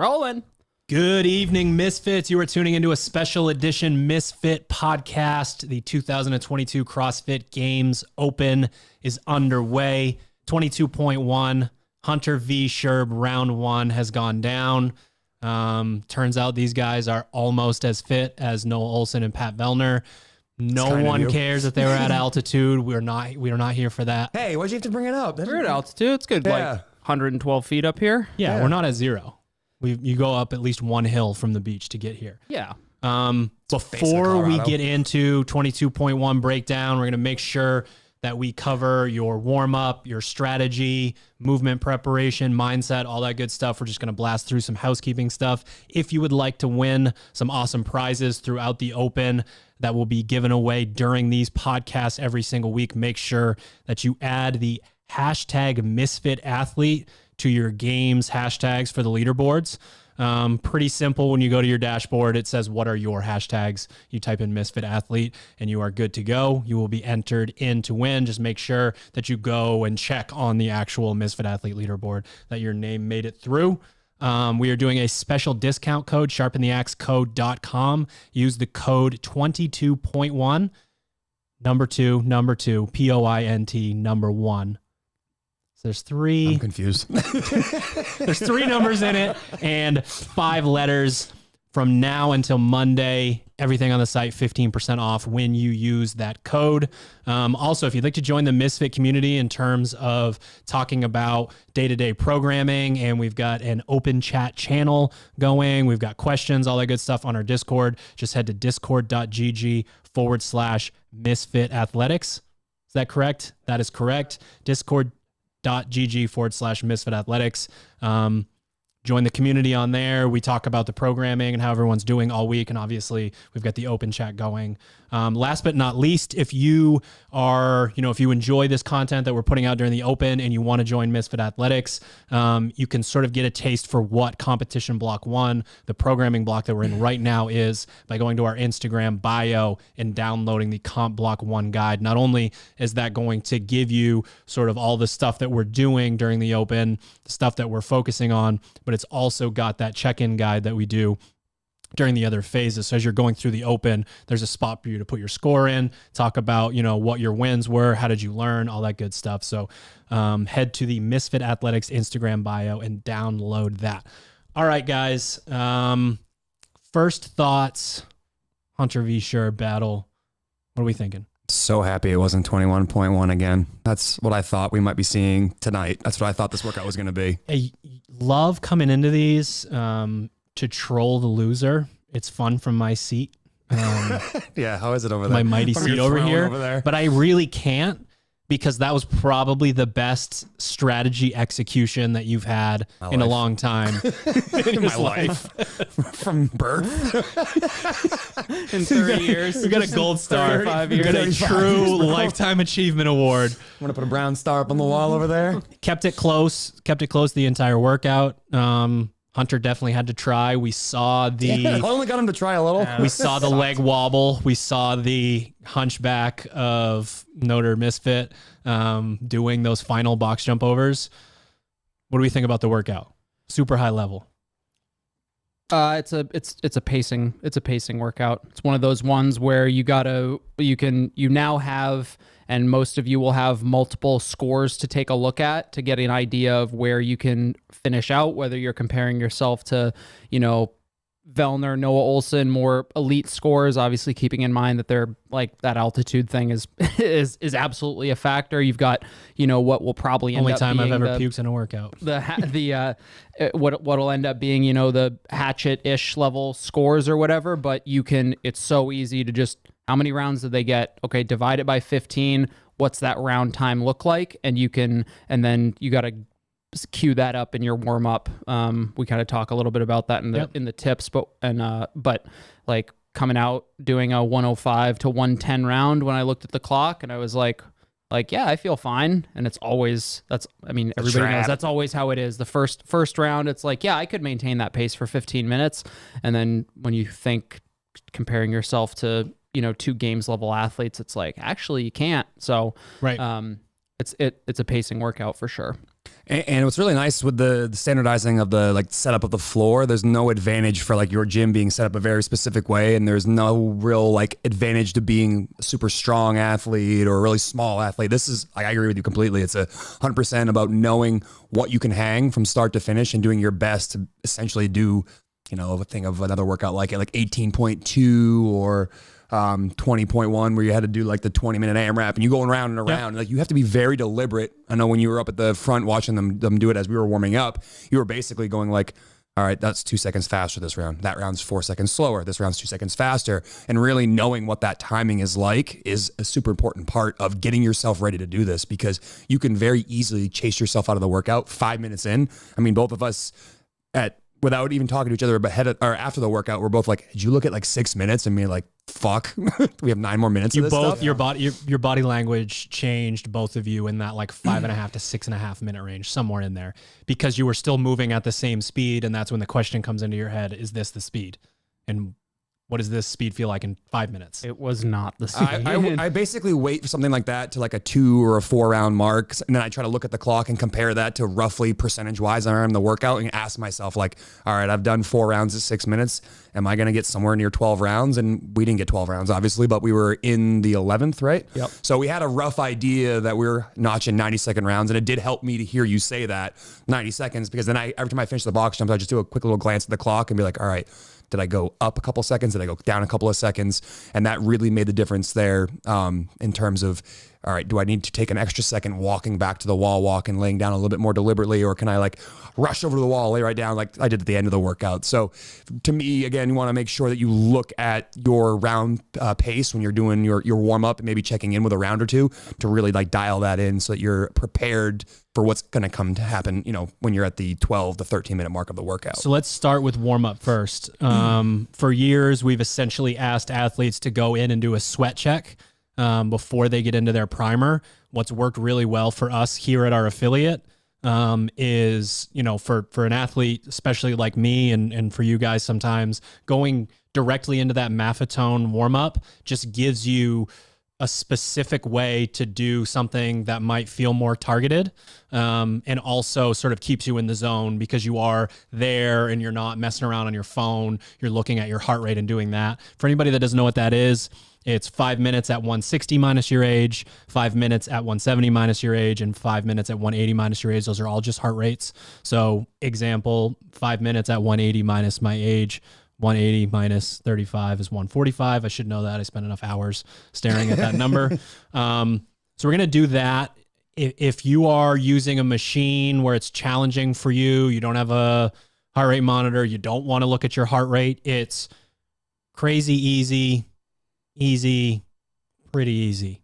Rolling. Good evening, Misfits. You are tuning into a special edition Misfit podcast. The 2022 CrossFit Games Open is underway. 22.1. Hunter v. Sherb round one has gone down. Turns out these guys are almost as fit as Noah Olson and Pat Vellner. No one cares that they were at altitude. We are not here for that. Hey, why'd you have to bring it up? We're at altitude. It's good. Yeah. Like 112 feet up here. Yeah, we're not at zero. You go up at least one hill from the beach to get here. Yeah. Before we get into 22.1 breakdown, we're going to make sure that we cover your warm-up, your strategy, movement preparation, mindset, all that good stuff. We're just going to blast through some housekeeping stuff. If you would like to win some awesome prizes throughout the Open that will be given away during these podcasts every single week, make sure that you add the hashtag Misfit Athlete to your game's hashtags for the leaderboards. Pretty simple. When you go to your dashboard, it says, what are your hashtags? You type in Misfit Athlete and you are good to go. You will be entered in to win. Just make sure that you go and check on the actual Misfit Athlete leaderboard that your name made it through. We are doing a special discount code, sharpentheaxecode.com. Use the code 22.1, number two, POINT, number one. There's three. I'm confused. There's three numbers in it and 5 letters. From now until Monday, everything on the site 15% off when you use that code. Also, if you'd like to join the Misfit community in terms of talking about day-to-day programming, and we've got an open chat channel going, we've got questions, all that good stuff on our Discord, just head to discord.gg/Misfit Athletics. Is that correct? That is correct. Discord.gg/Misfit Athletics. Join the community on there. We talk about the programming and how everyone's doing all week. And obviously we've got the open chat going. Last but not least, if you are, if you enjoy this content that we're putting out during the open and you want to join Misfit Athletics, you can sort of get a taste for what competition block 1, the programming block that we're in right now, is by going to our Instagram bio and downloading the comp block 1 guide. Not only is that going to give you sort of all the stuff that we're doing during the open, the stuff that we're focusing on, but it's also got that check-in guide that we do during the other phases. So as you're going through the open, there's a spot for you to put your score in, talk about, what your wins were, how did you learn, all that good stuff. So head to the Misfit Athletics Instagram bio and download that. All right, guys. First thoughts, Hunter v. Sherb battle. What are we thinking? So happy it wasn't 21.1 again. That's what I thought we might be seeing tonight. That's what I thought this workout was going to be. I love coming into these to troll the loser. It's fun from my seat. Yeah, how is it over there? My mighty From seat your over throne here. over there. But I really can't, because that was probably the best strategy execution that you've had in a long time. In my life. From birth. In 30 years. You got a gold star. 35 You got a 35 true years, bro. lifetime achievement award. I'm going to put a brown star up on the wall over there. Kept it close the entire workout. Hunter definitely had to try. We saw I only got him to try a little. we saw the leg wobble. We saw the hunchback of Notre Misfit doing those final box jump overs. What do we think about the workout? Super high level. It's a pacing workout. It's one of those ones where you now have, and most of you will have, multiple scores to take a look at to get an idea of where you can finish out, whether you're comparing yourself to, Vellner, Noah Olson, more elite scores, obviously keeping in mind that they're like that altitude thing is absolutely a factor. You've got, what will probably end Only up time I've being ever puked in a workout. What'll end up being, the hatchet-ish level scores or whatever, but it's so easy to just, how many rounds did they get? Okay, divide it by 15. What's that round time look like? And then you got to cue that up in your warm up. We kind of talk a little bit about that in the tips, but like coming out doing a 105 to 110 round, when I looked at the clock and I was like, yeah, I feel fine. And it's always, everybody knows that's always how it is. The first round, it's like, yeah, I could maintain that pace for 15 minutes. And then when you think comparing yourself to, 2 games level athletes, it's like, actually you can't. So, right. It's a pacing workout for sure. And what's really nice with the standardizing of the like setup of the floor, there's no advantage for like your gym being set up a very specific way, and there's no real like advantage to being a super strong athlete or a really small athlete. This is, I agree with you completely. It's 100% about knowing what you can hang from start to finish and doing your best to essentially do, you know, a thing of another workout like 18.2 or 20.1 where you had to do like the 20-minute AMRAP and you going around and around. Like you have to be very deliberate. I know when you were up at the front watching them do it as we were warming up, you were basically going like, all right, that's 2 seconds faster this round. That round's 4 seconds slower. This round's 2 seconds faster. And really knowing what that timing is like is a super important part of getting yourself ready to do this, because you can very easily chase yourself out of the workout 5 minutes in. I mean, both of us without even talking to each other, but after the workout, we're both like, did you look at like 6 minutes? And me like, fuck, we have 9 more minutes of this stuff. Your body language changed, both of you, in that like 5.5 to 6.5 minute range, somewhere in there, because you were still moving at the same speed. And that's when the question comes into your head, is this the speed? And what does this speed feel like in 5 minutes? It was not the speed. I basically wait for something like that to like a 2 or a 4 round mark. And then I try to look at the clock and compare that to roughly percentage wise I am in the workout and ask myself like, all right, I've done 4 rounds at 6 minutes. Am I going to get somewhere near 12 rounds? And we didn't get 12 rounds, obviously, but we were in the 11th, right? Yep. So we had a rough idea that we were notching 90-second rounds. And it did help me to hear you say that 90 seconds, because then every time I finish the box jumps, I just do a quick little glance at the clock and be like, all right, did I go up a couple seconds? Did I go down a couple of seconds? And that really made the difference there in terms of, all right, do I need to take an extra second walking back to the wall walk and laying down a little bit more deliberately, or can I like rush over to the wall, lay right down like I did at the end of the workout? So to me, again, you want to make sure that you look at your round pace when you're doing your warm up and maybe checking in with a round or two to really like dial that in so that you're prepared for what's going to come to happen, you know, when you're at the 12 to 13 minute mark of the workout. So let's start with warm up first. For years, we've essentially asked athletes to go in and do a sweat check before they get into their primer. What's worked really well for us here at our affiliate is, you know, for an athlete, especially like me and for you guys sometimes, going directly into that Maffetone warm up just gives you a specific way to do something that might feel more targeted, and also sort of keeps you in the zone because you are there and you're not messing around on your phone. You're looking at your heart rate and doing that. For anybody that doesn't know what that is, it's 5 minutes at 160 minus your age, 5 minutes at 170 minus your age, and 5 minutes at 180 minus your age. Those are all just heart rates. So example, 5 minutes at 180 minus my age, 180 minus 35 is 145. I should know that. I spent enough hours staring at that number. So we're going to do that. If you are using a machine where it's challenging for you, you don't have a heart rate monitor, you don't want to look at your heart rate, it's crazy easy, pretty easy.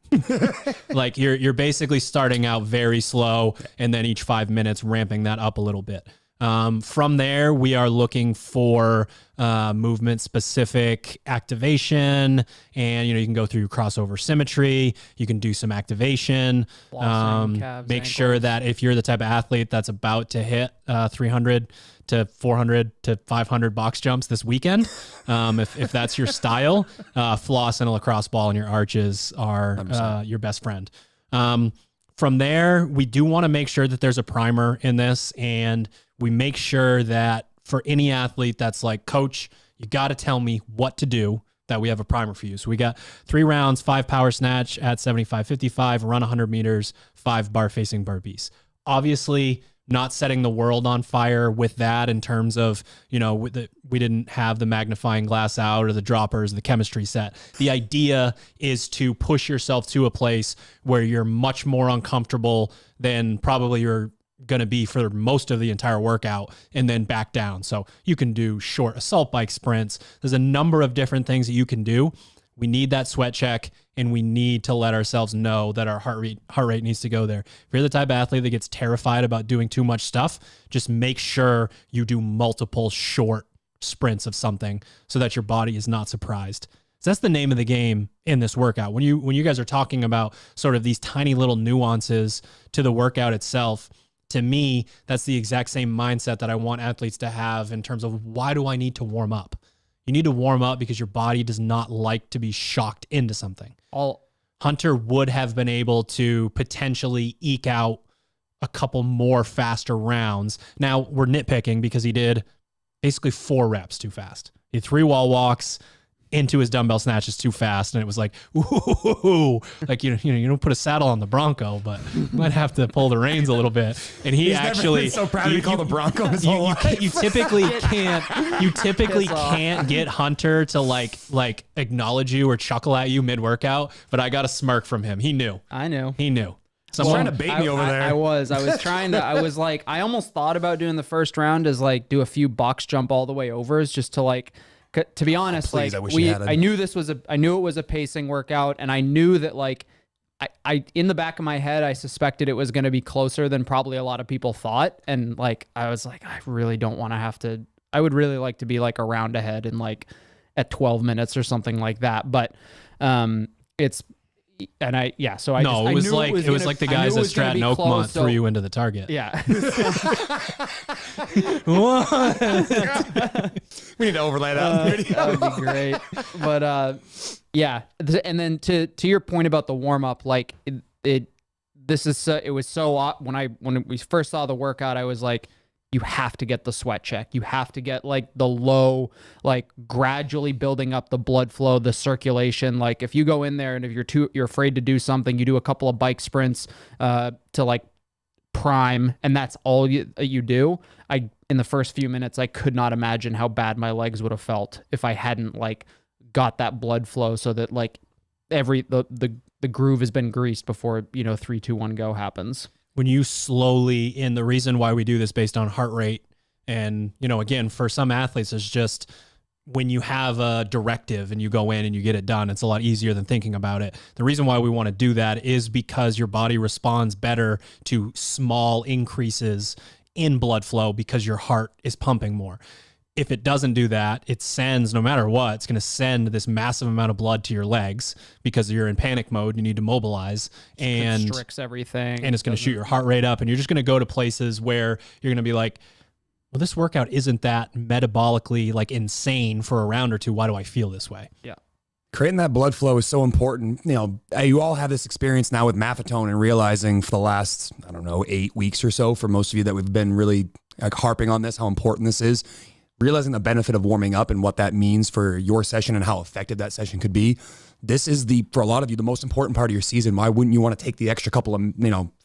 Like you're basically starting out very slow and then each 5 minutes ramping that up a little bit. From there, we are looking for movement specific activation, and you can go through crossover symmetry. You can do some activation. Flossing, calves, make ankles. Sure that if you're the type of athlete that's about to hit 300 to 400 to 500 box jumps this weekend, if that's your style, floss and a lacrosse ball in your arches are your best friend. From there, we do want to make sure that there's a primer in this, and we make sure that for any athlete that's like, coach, you got to tell me what to do, that we have a primer for you. So we got 3 rounds, 5 power snatch at 75-55, run 100 meters, 5 bar facing burpees. Obviously, not setting the world on fire with that in terms of, we didn't have the magnifying glass out or the droppers, the chemistry set. The idea is to push yourself to a place where you're much more uncomfortable than probably you're going to be for most of the entire workout, and then back down. So you can do short assault bike sprints. There's a number of different things that you can do. We need that sweat check, and we need to let ourselves know that our heart rate needs to go there. If you're the type of athlete that gets terrified about doing too much stuff, just make sure you do multiple short sprints of something so that your body is not surprised. So that's the name of the game in this workout. When you guys are talking about sort of these tiny little nuances to the workout itself, to me, that's the exact same mindset that I want athletes to have in terms of, why do I need to warm up? You need to warm up because your body does not like to be shocked into something. Hunter would have been able to potentially eke out a couple more faster rounds. Now we're nitpicking because he did basically 4 reps too fast. He had 3 wall walks into his dumbbell snatches too fast, and it was like, ooh, like you don't put a saddle on the Bronco, but you might have to pull the reins a little bit. And he's actually never been so proud to be called the Bronco his whole life. You typically can't get Hunter to like acknowledge you or chuckle at you mid workout, but I got a smirk from him. He knew. I knew. He knew. Someone trying to bait me over there. I was trying to. I was like, I almost thought about doing the first round as like do a few box jump all the way overs just to like. To be honest, Please, like I knew I knew it was a pacing workout, and I knew that like I in the back of my head I suspected it was going to be closer than probably a lot of people thought, and like I was like I really don't want to have to. I would really like to be like a round ahead and like at 12 minutes or something like that, but it's. And so I no, just, it was like the guys at Stratton Oakmont threw you into the target. Yeah. We need to overlay that on the video. That would be great. But yeah, and then to your point about the warm up, like it was so when we first saw the workout, I was like, you have to get the sweat check. You have to get like the low, like gradually building up the blood flow, the circulation. Like if you go in there and if you're afraid to do something, you do a couple of bike sprints to like prime, and that's all you do. In the first few minutes, I could not imagine how bad my legs would have felt if I hadn't like got that blood flow so that like the groove has been greased before 3, 2, 1 go happens. When you slowly, and the reason why we do this based on heart rate, and again, for some athletes, it's just when you have a directive and you go in and you get it done, it's a lot easier than thinking about it. The reason why we want to do that is because your body responds better to small increases in blood flow because your heart is pumping more. If it doesn't do that, it sends, no matter what, it's going to send this massive amount of blood to your legs because you're in panic mode. You need to mobilize, and constricts everything, and it's going to shoot your heart rate up, and you're just going to go to places where you're going to be like, well, this workout isn't that metabolically like insane for a round or two. Why do I feel this way? Yeah. Creating that blood flow is so important. You all have this experience now with Maffetone and realizing for the last, 8 weeks or so, for most of you that we've been really like harping on this, how important this is. Realizing the benefit of warming up and what that means for your session and how effective that session could be. This is for a lot of you, the most important part of your season. Why wouldn't you want to take the extra couple of,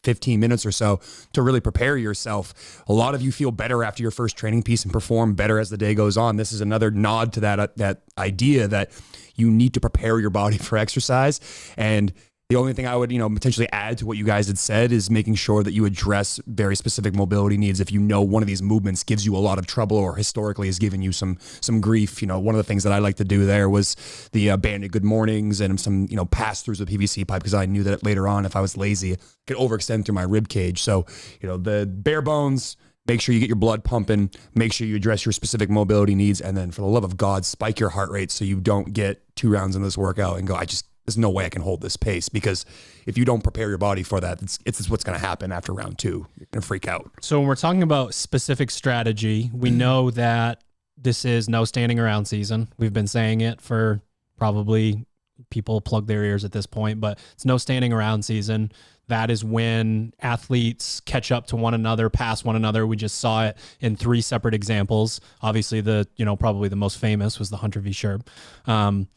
15 minutes or so to really prepare yourself? A lot of you feel better after your first training piece and perform better as the day goes on. This is another nod to that idea that you need to prepare your body for exercise. And the only thing I would, potentially add to what you guys had said is making sure that you address very specific mobility needs. If one of these movements gives you a lot of trouble or historically has given you some grief, one of the things that I like to do there was the banded good mornings and some, pass-throughs with PVC pipe, because I knew that later on, if I was lazy, I could overextend through my rib cage. So, the bare bones, make sure you get your blood pumping, make sure you address your specific mobility needs, and then for the love of God, spike your heart rate so you don't get 2 rounds in this workout and go, there's no way I can hold this pace, because if you don't prepare your body for that, it's what's going to happen after round 2. You're going to freak out. So when we're talking about specific strategy, we know that this is no standing around season. We've been saying it for probably people plug their ears at this point, but it's no standing around season. That is when athletes catch up to one another, pass one another. We just saw it in 3 separate examples. Obviously, probably the most famous was the Hunter v. Sherb.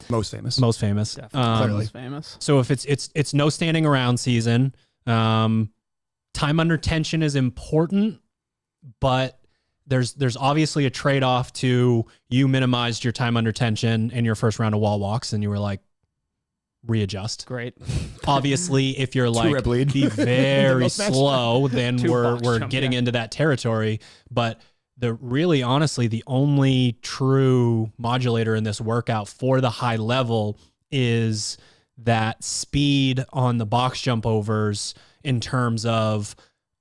Most famous. Definitely most famous. So if it's no standing around season, time under tension is important, but there's obviously a trade-off to you minimized your time under tension in your first round of wall walks, and you were like, readjust. Great. Obviously, if you're like be very slow, then we're getting into that territory. But honestly, the only true modulator in this workout for the high level is that speed on the box jump overs, in terms of,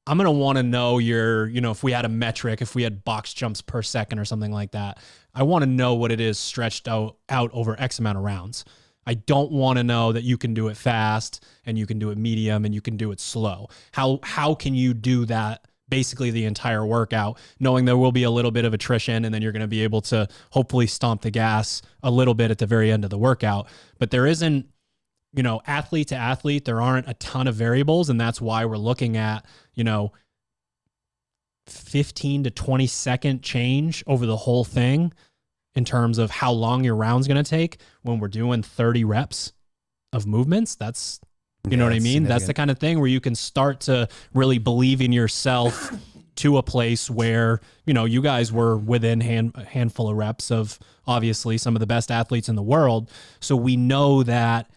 I'm going to want to know if we had a metric, if we had box jumps per second or something like that, I want to know what it is stretched out over X amount of rounds. I don't want to know that you can do it fast and you can do it medium and you can do it slow. How can you do that basically the entire workout, knowing there will be a little bit of attrition, and then you're going to be able to hopefully stomp the gas a little bit at the very end of the workout. But there isn't, athlete to athlete, there aren't a ton of variables, and that's why we're looking at, 15 to 20 second change over the whole thing in terms of how long your round's going to take when we're doing 30 reps of movements. That's, you know what I mean? That's the kind of thing where you can start to really believe in yourself to a place where, you know, you guys were within a handful of reps of obviously some of the best athletes in the world. So we know that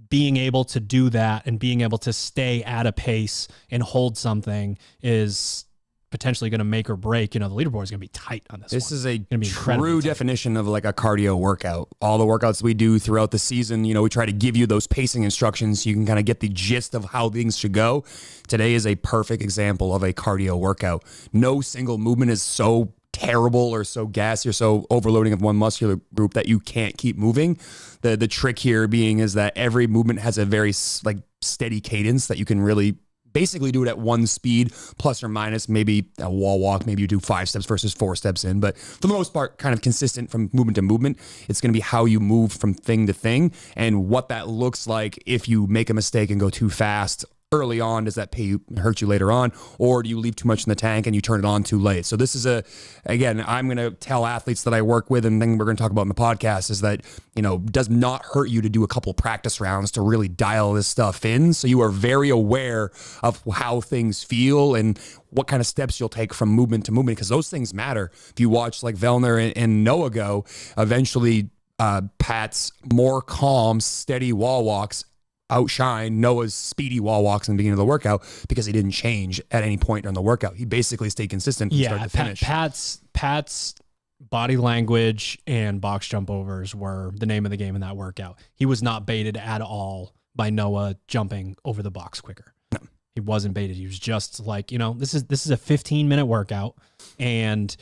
being able to do that and being able to stay at a pace and hold something is potentially going to make or break. You know, the leaderboard is going to be tight on this. This one. is a true definition of like a cardio workout. All the workouts we do throughout the season, you know, we try to give you those pacing instructions so you can kind of get the gist of how things should go. Today is a perfect example of a cardio workout. No single movement is so terrible or so gassy or so overloading of one muscular group that you can't keep moving. The trick here being is that every movement has a very like steady cadence that you can really basically do it at one speed, plus or minus maybe a wall walk. Maybe you do 5 steps versus 4 steps in, but for the most part, kind of consistent from movement to movement. It's going to be how you move from thing to thing and what that looks like if you make a mistake and go too fast early on. Does that hurt you later on, or do you leave too much in the tank and you turn it on too late? So this is again, I'm going to tell athletes that I work with, and then we're going to talk about in the podcast, is that, you know, does not hurt you to do a couple practice rounds to really dial this stuff in. So you are very aware of how things feel and what kind of steps you'll take from movement to movement, because those things matter. If you watch like Vellner and Noah go, eventually Pat's more calm, steady wall walks outshine Noah's speedy wall walks in the beginning of the workout because he didn't change at any point during the workout. He basically stayed consistent from start to finish. Pat's body language and box jump overs were the name of the game in that workout. He was not baited at all by Noah jumping over the box quicker. No. He wasn't baited. He was just like, you know, this is a 15-minute workout, and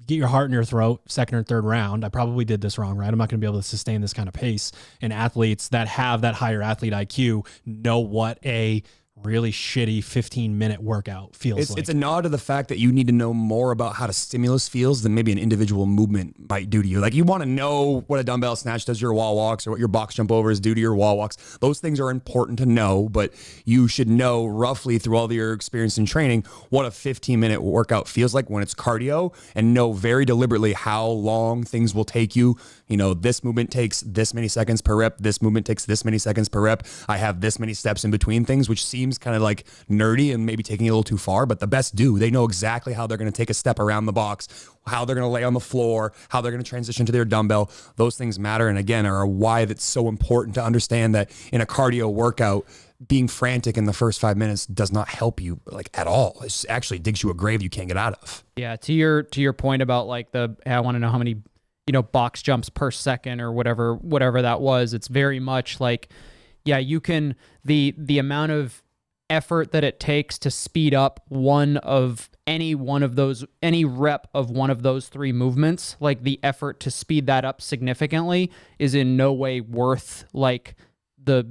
get your heart in your throat second or third round. I probably did this wrong, right? I'm not going to be able to sustain this kind of pace. And athletes that have that higher athlete IQ know what a really shitty 15-minute workout feels like. It's a nod to the fact that you need to know more about how the stimulus feels than maybe an individual movement might do to you. Like, you want to know what a dumbbell snatch does to your wall walks, or what your box jump overs do to your wall walks. Those things are important to know, but you should know roughly through all of your experience in training what a 15-minute workout feels like when it's cardio, and know very deliberately how long things will take you. You know, this movement takes this many seconds per rep. This movement takes this many seconds per rep. I have this many steps in between things, which seems kind of like nerdy and maybe taking it a little too far, but the best do. They know exactly how they're going to take a step around the box, how they're going to lay on the floor, how they're going to transition to their dumbbell. Those things matter, and again, are why that's so important to understand that in a cardio workout, being frantic in the first 5 minutes does not help you like at all. It actually digs you a grave you can't get out of. Yeah, to your point about like I want to know how many, you know, box jumps per second or whatever that was. It's very much like, yeah, you can, the amount of effort that it takes to speed up any rep of one of those 3 movements, like the effort to speed that up significantly is in no way worth like the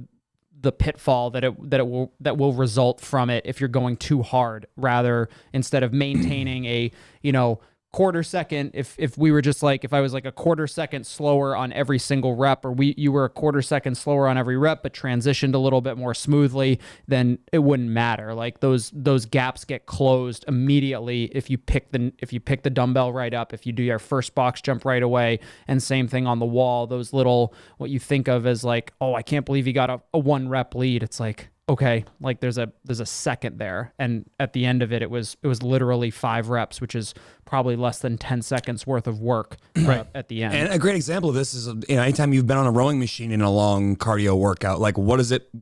pitfall that will result from it if you're going too hard. Rather, instead of maintaining a, you know, quarter second, if we were just like, if I was like a quarter second slower on every single rep, or you were a quarter second slower on every rep but transitioned a little bit more smoothly, then it wouldn't matter. Like those gaps get closed immediately if you pick the dumbbell right up, if you do your first box jump right away. And same thing on the wall, those little, what you think of as like, oh, I can't believe you got a 1 rep lead. It's like, okay, like there's a second there, and at the end of it was literally 5 reps, which is probably less than 10 seconds worth of work right at the end. And a great example of this is, you know, anytime you've been on a rowing machine in a long cardio workout, like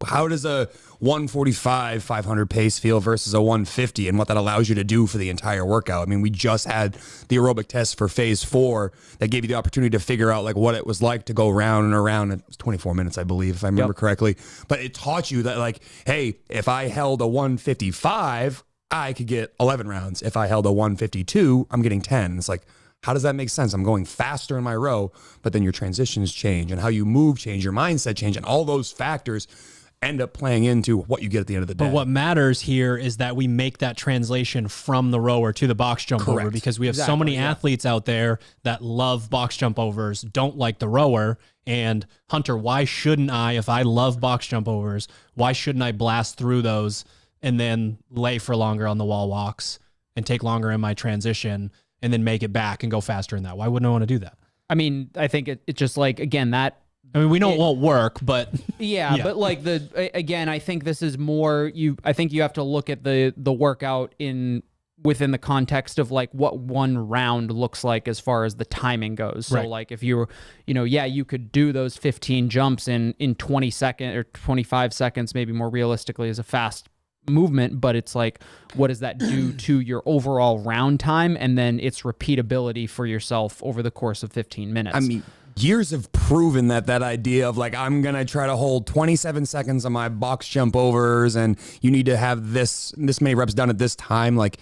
how does a 145 500 pace feel versus a 150, and what that allows you to do for the entire workout? I mean, we just had the aerobic test for phase 4 that gave you the opportunity to figure out like what it was like to go round and around. It was 24 minutes, I believe, if I remember correctly, but it taught you that like, hey, if I held a 155, I could get 11 rounds. If I held a 152, I'm getting 10. It's like, how does that make sense? I'm going faster in my row, but then your transitions change, and how you move change, your mindset change, and all those factors end up playing into what you get at the end of the day. But what matters here is that we make that translation from the rower to the box jump over, because we have so many athletes out there that love box jump overs, don't like the rower. And Hunter, why shouldn't I, if I love box jump overs, why shouldn't I blast through those and then lay for longer on the wall walks and take longer in my transition and then make it back and go faster in that. Why wouldn't I want to do that? I mean, I think it just like, again, that, I mean, we know it won't work, but yeah, but like again, I think this is more, I think you have to look at the workout within the context of like what one round looks like as far as the timing goes. So like if you were, you could do those 15 jumps in 20 seconds or 25 seconds, maybe more realistically as a fast movement, but it's like, what does that do to your overall round time and then its repeatability for yourself over the course of 15 minutes? I mean, years have proven that idea of like, I'm going to try to hold 27 seconds on my box jump overs and you need to have this many reps done at this time. Like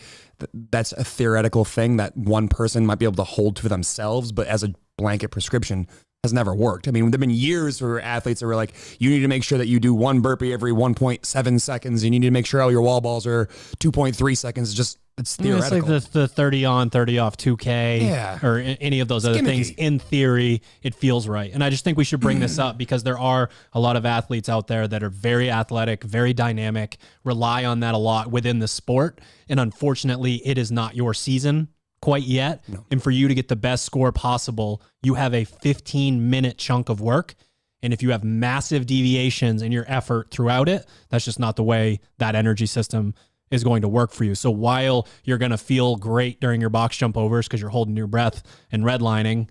that's a theoretical thing that one person might be able to hold to themselves, but as a blanket prescription has never worked. I mean, there've been years for athletes that were like, you need to make sure that you do one burpee every 1.7 seconds. You need to make sure all your wall balls are 2.3 seconds. It's theoretical. It's like the 30 on, 30 off 2K or any of those other things. In theory, it feels right. And I just think we should bring this up because there are a lot of athletes out there that are very athletic, very dynamic, rely on that a lot within the sport. And unfortunately, it is not your season quite yet. No. And for you to get the best score possible, you have a 15-minute chunk of work. And if you have massive deviations in your effort throughout it, that's just not the way that energy system is going to work for you. So while you're going to feel great during your box jump overs because you're holding your breath and redlining,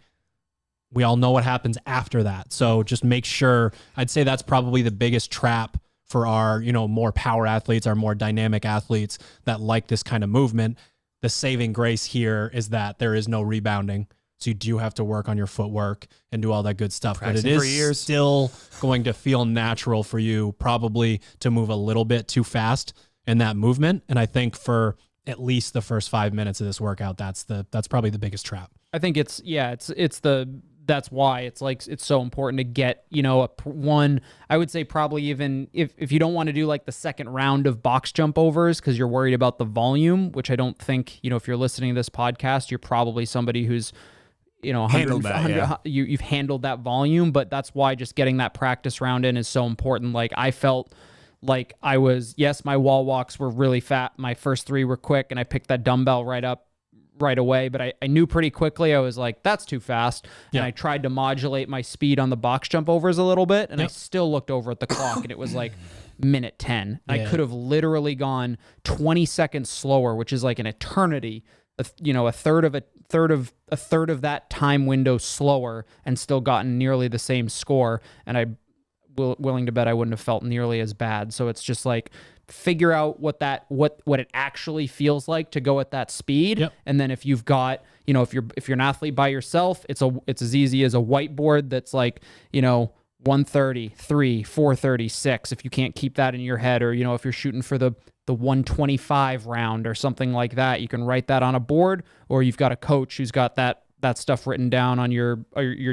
we all know what happens after that. So just make sure, I'd say that's probably the biggest trap for our, more power athletes, our more dynamic athletes that like this kind of movement. The saving grace here is that there is no rebounding. So you do have to work on your footwork and do all that good stuff. Practicing but it is still going to feel natural for you probably to move a little bit too fast in that movement. And I think for at least the first 5 minutes of this workout, that's probably the biggest trap. I think that's why it's like, it's so important to get, I would say probably even if you don't want to do like the second round of box jump overs, cause you're worried about the volume, which I don't think, if you're listening to this podcast, you're probably somebody who's, handled that, you've handled that volume, but that's why just getting that practice round in is so important. Like I felt like my wall walks were really fat. My first 3 were quick and I picked that dumbbell right away, but I knew pretty quickly, I was like, that's too fast. And I tried to modulate my speed on the box jump overs a little bit. And I still looked over at the clock and it was like minute 10. I could have literally gone 20 seconds slower, which is like an eternity, a third of that time window slower and still gotten nearly the same score. And I willing to bet I wouldn't have felt nearly as bad. So it's just like, figure out what it actually feels like to go at that speed. And then if you've got, if you're an athlete by yourself, it's as easy as a whiteboard that's like, 133, 436. If you can't keep that in your head, or, if you're shooting for the 125 round or something like that, you can write that on a board, or you've got a coach who's got that stuff written down on your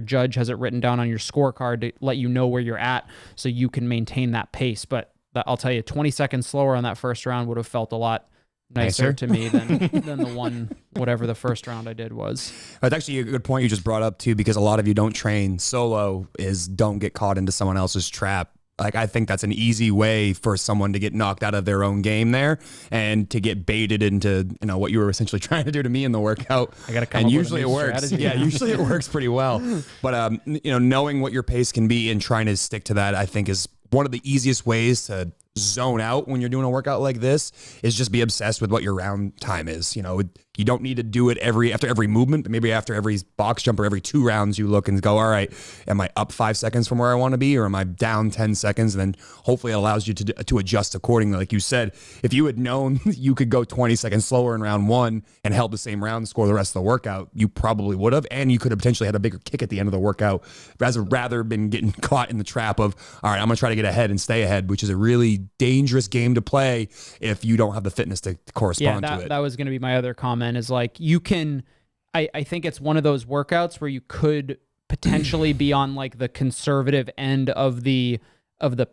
judge has it written down on your scorecard to let you know where you're at so you can maintain that pace. But I'll tell you, 20 seconds slower on that first round would have felt a lot nicer to me than the one, whatever the first round I did was. That's actually a good point you just brought up too, because a lot of you don't train solo, is don't get caught into someone else's trap. Like, I think that's an easy way for someone to get knocked out of their own game there and to get baited into, what you were essentially trying to do to me in the workout. I got to come and up usually with a new it works. strategy. Yeah, usually it works pretty well. But, knowing what your pace can be and trying to stick to that, I think is one of the easiest ways to zone out when you're doing a workout like this, is just be obsessed with what your round time is. You don't need to do it after every movement, but maybe after every box jump or every 2 rounds, you look and go, all right, am I up 5 seconds from where I want to be, or am I down 10 seconds? And then hopefully it allows you to adjust accordingly. Like you said, if you had known you could go 20 seconds slower in round 1 and held the same round score the rest of the workout, you probably would have, and you could have potentially had a bigger kick at the end of the workout, rather been getting caught in the trap of, all right, I'm going to try to get ahead and stay ahead, which is a really dangerous game to play if you don't have the fitness to correspond to it. That was going to be my other comment, is like, you can, I think it's one of those workouts where you could potentially be on like the conservative end of the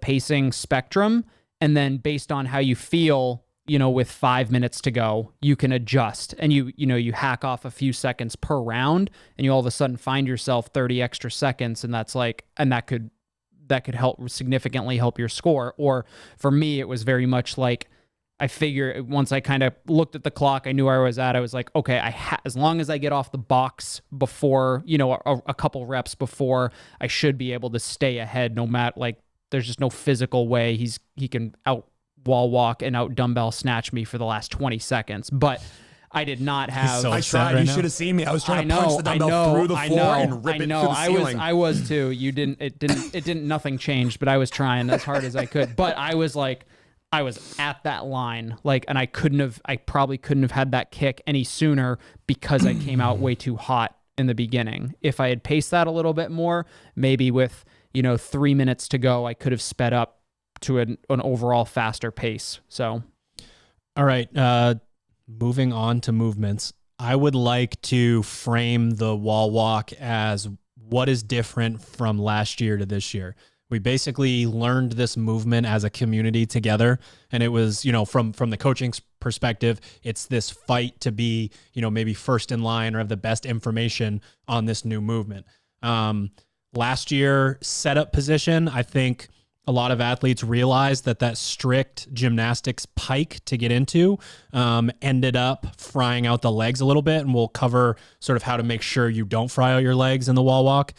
pacing spectrum. And then based on how you feel, with 5 minutes to go, you can adjust, and you hack off a few seconds per round, and you all of a sudden find yourself 30 extra seconds. And that's like, and that could significantly help your score. Or for me, it was very much like, I figure once I kind of looked at the clock, I knew where I was at. I was like, okay, as long as I get off the box before, you know, a couple reps before, I should be able to stay ahead. No matter, like, there's just no physical way he can out wall walk and out dumbbell snatch me for the last 20 seconds. But I did not have. so I tried. right you now. should have seen me. I was trying to punch the dumbbell through the floor and rip it through the ceiling. I was too. You didn't. It didn't. Nothing changed. But I was trying as hard as I could. But I was like, I was at that line, like, and I probably couldn't have had that kick any sooner because I came out way too hot in the beginning. If I had paced that a little bit more, maybe with, you know, 3 minutes to go, I could have sped up to an overall faster pace. So, all right. Moving on to movements, I would like to frame the wall walk as what is different from last year to this year. We basically learned this movement as a community together. And it was, you know, from the coaching perspective, it's this fight to be, you know, maybe first in line or have the best information on this new movement. Last year, setup position, I think a lot of athletes realized that strict gymnastics pike to get into ended up frying out the legs a little bit. And we'll cover sort of how to make sure you don't fry out your legs in the wall walk.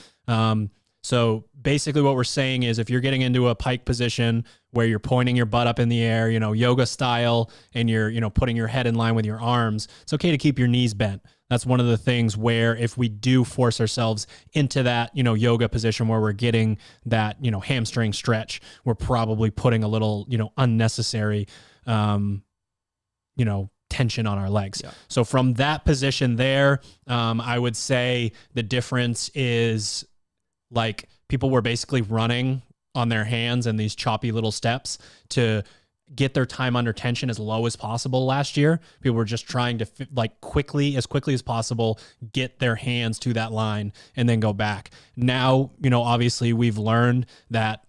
So basically what we're saying is if you're getting into a pike position where you're pointing your butt up in the air, you know, yoga style, and you're, you know, putting your head in line with your arms, it's okay to keep your knees bent. That's one of the things where if we do force ourselves into that, you know, yoga position where we're getting that, you know, hamstring stretch, we're probably putting a little, you know, unnecessary, you know, tension on our legs. Yeah. So from that position there, I would say the difference is, like, people were basically running on their hands and these choppy little steps to get their time under tension as low as possible last year. People were just trying to quickly as possible, get their hands to that line and then go back. Now, you know, obviously we've learned that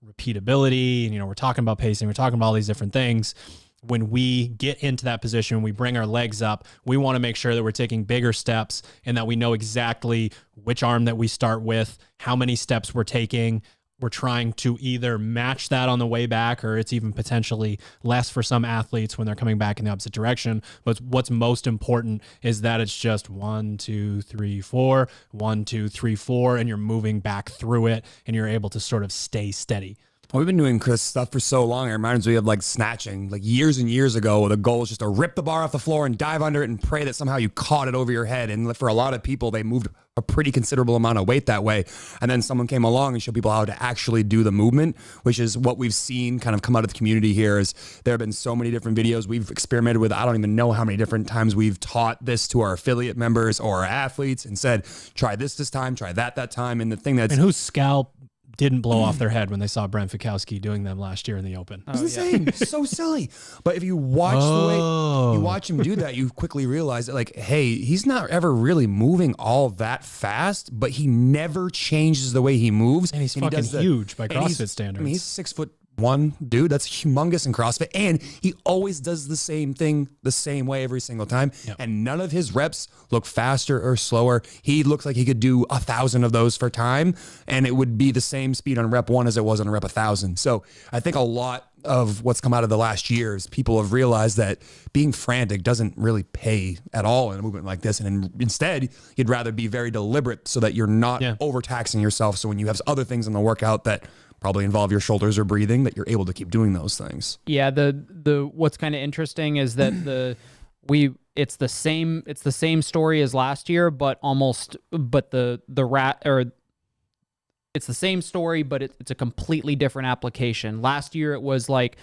repeatability, and, you know, we're talking about pacing, we're talking about all these different things. When we get into that position, we bring our legs up, we want to make sure that we're taking bigger steps and that we know exactly which arm that we start with, how many steps we're taking. We're trying to either match that on the way back, or it's even potentially less for some athletes when they're coming back in the opposite direction. But what's most important is that it's just 1, 2, 3, 4, 1, 2, 3, 4, and you're moving back through it and you're able to sort of stay steady. Well, we've been doing Chris stuff for so long. It reminds me of like snatching, like years and years ago. The goal was just to rip the bar off the floor and dive under it and pray that somehow you caught it over your head. And for a lot of people, they moved a pretty considerable amount of weight that way. And then someone came along and showed people how to actually do the movement, which is what we've seen kind of come out of the community here. Is there have been so many different videos we've experimented with. I don't even know how many different times we've taught this to our affiliate members or our athletes and said, try this time, try that time. And the thing that's... And whose scalp didn't blow off their head when they saw Brent Fikowski doing them last year in the Open? It was insane. So silly. But if you watch the way you watch him do that, you quickly realize that, like, hey, he's not ever really moving all that fast, but he never changes the way he moves. And he's fucking huge by CrossFit standards. I mean, he's 6'1" dude. That's humongous in CrossFit. And he always does the same thing the same way every single time. Yep. And none of his reps look faster or slower. He looks like he could do 1,000 of those for time, and it would be the same speed on rep 1 as it was on rep 1,000. So I think a lot of what's come out of the last years, people have realized that being frantic doesn't really pay at all in a movement like this. And instead, you'd rather be very deliberate so that you're not overtaxing yourself. So when you have other things in the workout that probably involve your shoulders or breathing, that you're able to keep doing those things. Yeah, the what's kind of interesting is that it's the same story as last year, but it's the same story, but it's a completely different application. Last year it was like,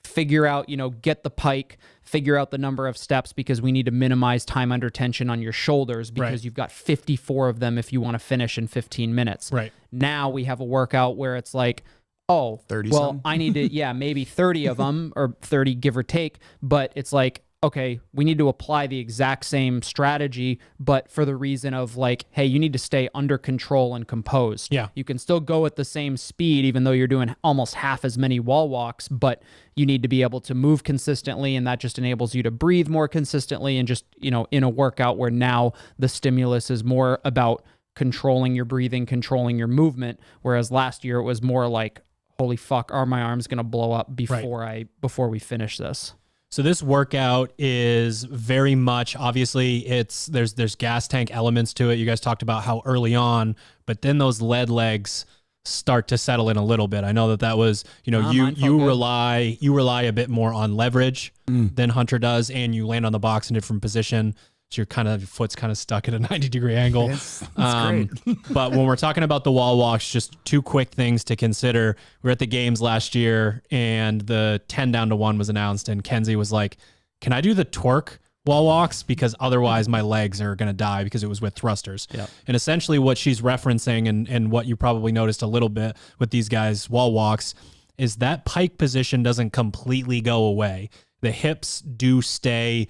figure out, you know, get the pike, figure out the number of steps, because we need to minimize time under tension on your shoulders, because you've got 54 of them if you want to finish in 15 minutes. Right. Now we have a workout where it's like, oh, 30 well, some? I need to, maybe 30 of them, or 30 give or take, but it's like, okay, we need to apply the exact same strategy, but for the reason of like, hey, you need to stay under control and composed. Yeah. You can still go at the same speed, even though you're doing almost half as many wall walks, but you need to be able to move consistently, and that just enables you to breathe more consistently, and just, you know, in a workout where now the stimulus is more about controlling your breathing, controlling your movement, whereas last year it was more like, holy fuck, are my arms going to blow up before we finish this? So this workout is very much, obviously there's gas tank elements to it. You guys talked about how early on, but then those lead legs start to settle in a little bit. I know that was, you rely a bit more on leverage than Hunter does, and you land on the box in a different position. So your foot's kind of stuck at a 90-degree angle. That's great. But when we're talking about the wall walks, just two quick things to consider. We were at the games last year and the 10 down to 1 was announced, and Kenzie was like, can I do the torque wall walks? Because otherwise my legs are going to die, because it was with thrusters. Yep. And essentially what she's referencing, and what you probably noticed a little bit with these guys' wall walks, is that pike position doesn't completely go away. The hips do stay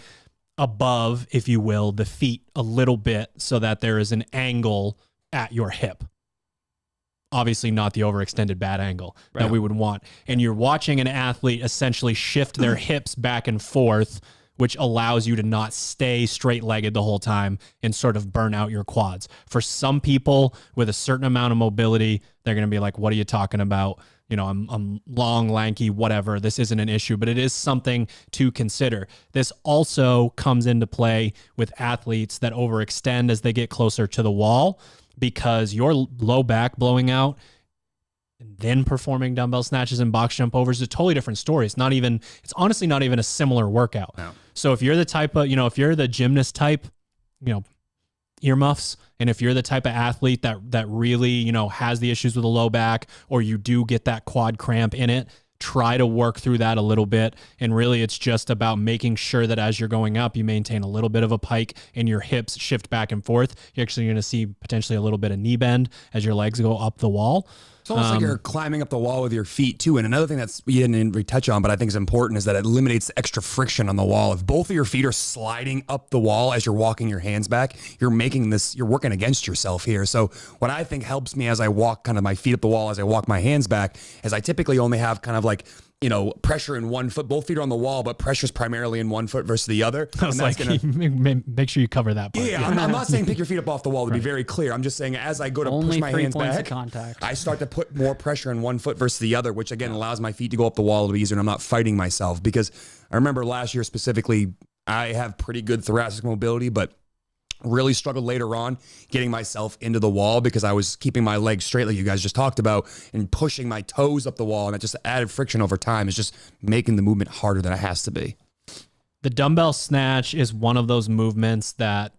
above, if you will, the feet a little bit, so that there is an angle at your hip. Obviously not the overextended bad angle that we would want. And you're watching an athlete essentially shift their hips back and forth, which allows you to not stay straight-legged the whole time and sort of burn out your quads. For some people with a certain amount of mobility, they're going to be like, what are you talking about? I'm long, lanky, whatever. This isn't an issue, but it is something to consider. This also comes into play with athletes that overextend as they get closer to the wall, because your low back blowing out and then performing dumbbell snatches and box jump overs is a totally different story. It's honestly not even a similar workout. No. So if you're the type of, if you're the gymnast type, earmuffs, and if you're the type of athlete that really, has the issues with the low back, or you do get that quad cramp in it, try to work through that a little bit. And really it's just about making sure that as you're going up, you maintain a little bit of a pike and your hips shift back and forth. You're actually going to see potentially a little bit of knee bend as your legs go up the wall. It's almost like you're climbing up the wall with your feet too. And another thing that's you didn't really touch on, but I think is important, is that it eliminates the extra friction on the wall. If both of your feet are sliding up the wall as you're walking your hands back, you're working against yourself here. So what I think helps me as I walk kind of my feet up the wall, as I walk my hands back, is I typically only have kind of like, pressure in one foot. Both feet are on the wall, but pressure's primarily in one foot versus the other. I was like, make sure you cover that part. Yeah, I'm not saying pick your feet up off the wall, to be very clear. I'm just saying as I go to push my hands back, I start to put more pressure in one foot versus the other, which again allows my feet to go up the wall a little easier, and I'm not fighting myself. Because I remember last year specifically, I have pretty good thoracic mobility, but really struggled later on getting myself into the wall, because I was keeping my legs straight, like you guys just talked about, and pushing my toes up the wall, and that just added friction over time. It's just making the movement harder than it has to be. The dumbbell snatch is one of those movements that,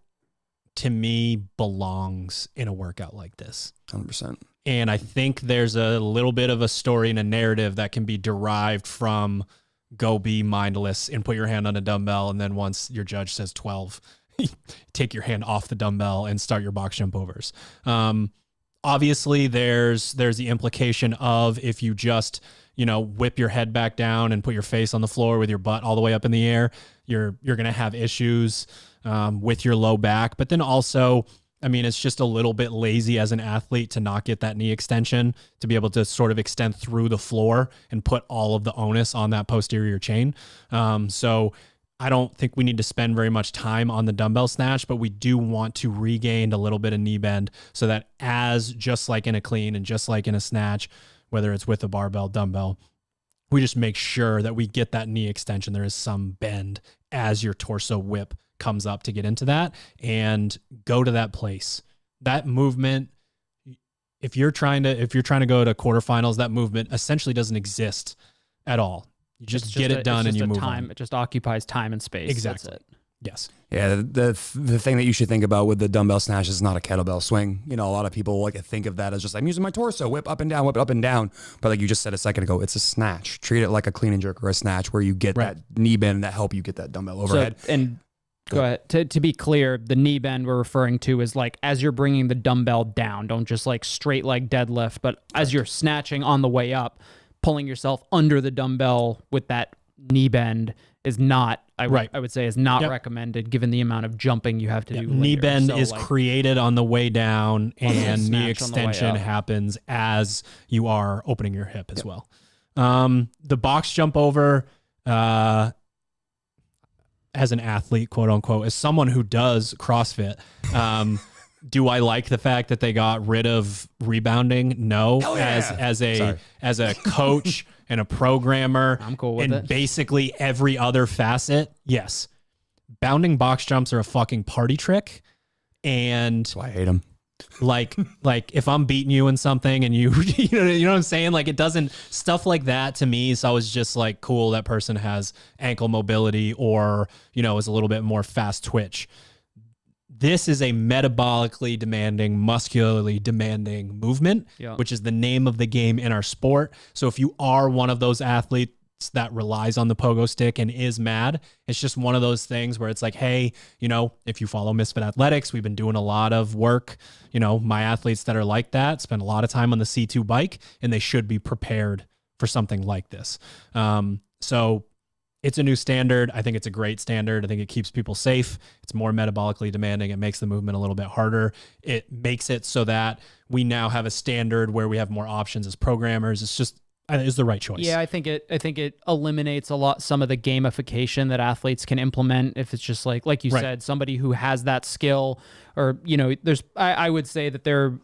to me, belongs in a workout like this. 100%. And I think there's a little bit of a story and a narrative that can be derived from go be mindless and put your hand on a dumbbell, and then once your judge says 12, take your hand off the dumbbell and start your box jump overs. Obviously there's the implication of, if you just, whip your head back down and put your face on the floor with your butt all the way up in the air, you're going to have issues with your low back. But then also, it's just a little bit lazy as an athlete to not get that knee extension, to be able to sort of extend through the floor and put all of the onus on that posterior chain. So I don't think we need to spend very much time on the dumbbell snatch, but we do want to regain a little bit of knee bend, so that just like in a clean and just like in a snatch, whether it's with a barbell, dumbbell, we just make sure that we get that knee extension. There is some bend as your torso whip comes up to get into that, and go to that place. That movement, if you're trying to go to quarterfinals, that movement essentially doesn't exist at all. You just get it done and you move on. It just occupies time and space. Exactly. That's it. Yes. Yeah, the thing that you should think about with the dumbbell snatch is not a kettlebell swing. A lot of people like to think of that as just, I'm using my torso, whip up and down, whip up and down. But like you just said a second ago, it's a snatch. Treat it like a clean and jerk or a snatch, where you get that knee bend that help you get that dumbbell overhead. Go ahead. To be clear, the knee bend we're referring to is like as you're bringing the dumbbell down. Don't just like straight leg deadlift, but as you're snatching on the way up, pulling yourself under the dumbbell with that knee bend is not, I would say, is not recommended, given the amount of jumping you have to do later. Knee bend is created on the way down, and knee extension happens as you are opening your hip as well. The box jump over, as an athlete, quote unquote, as someone who does CrossFit, Do I like the fact that they got rid of rebounding? No. yeah. As a coach and a programmer, I'm cool with and it. basically every other facet, yes. Bounding box jumps are a fucking party trick, and That's why I hate them. like if I'm beating you in something and you you know what I'm saying, like it doesn't, stuff like that to me is always just like, cool, that person has ankle mobility or is a little bit more fast twitch. This is a metabolically demanding, muscularly demanding movement, which is the name of the game in our sport. So if you are one of those athletes that relies on the pogo stick and is mad, it's just one of those things where it's like, hey, if you follow Misfit Athletics, we've been doing a lot of work. My athletes that are like that spend a lot of time on the C2 bike, and they should be prepared for something like this. So it's a new standard. I think it's a great standard. I think it keeps people safe. It's more metabolically demanding. It makes the movement a little bit harder. It makes it so that we now have a standard where we have more options as programmers. It's the right choice. Yeah, I think it eliminates some of the gamification that athletes can implement if it's just like you said, somebody who has that skill, or I would say that they're,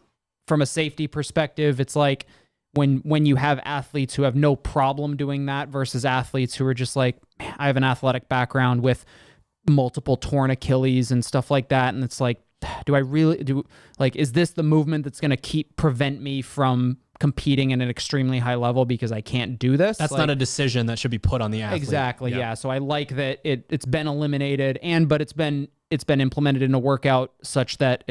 from a safety perspective, it's like when you have athletes who have no problem doing that versus athletes who are just like, I have an athletic background with multiple torn Achilles and stuff like that, and it's like, is this the movement that's going to prevent me from competing at an extremely high level because I can't do this? That's not a decision that should be put on the athlete. Exactly. Yeah. So I like that it's been eliminated, but it's been implemented in a workout such that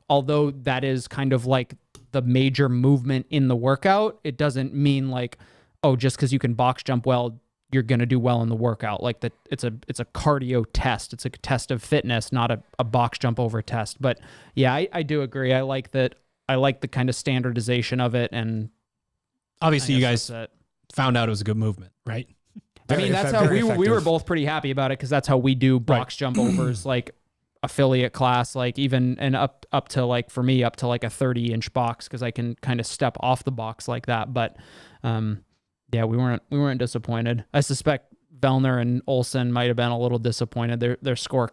although that is kind of like the major movement in the workout, it doesn't mean like, oh, just because you can box jump well, you're going to do well in the workout. Like that, it's a cardio test. It's a test of fitness, not a box jump over test. But yeah, I do agree. I like that. I like the kind of standardization of it. And obviously you guys found out it was a good movement, right? I mean, that's how we were both pretty happy about it, because that's how we do box jump overs, like affiliate class, like even and up to like, for me, up to like a 30-inch box, because I can kind of step off the box like that. But yeah, we weren't disappointed. I suspect Vellner and Olsen might have been a little disappointed. Their score,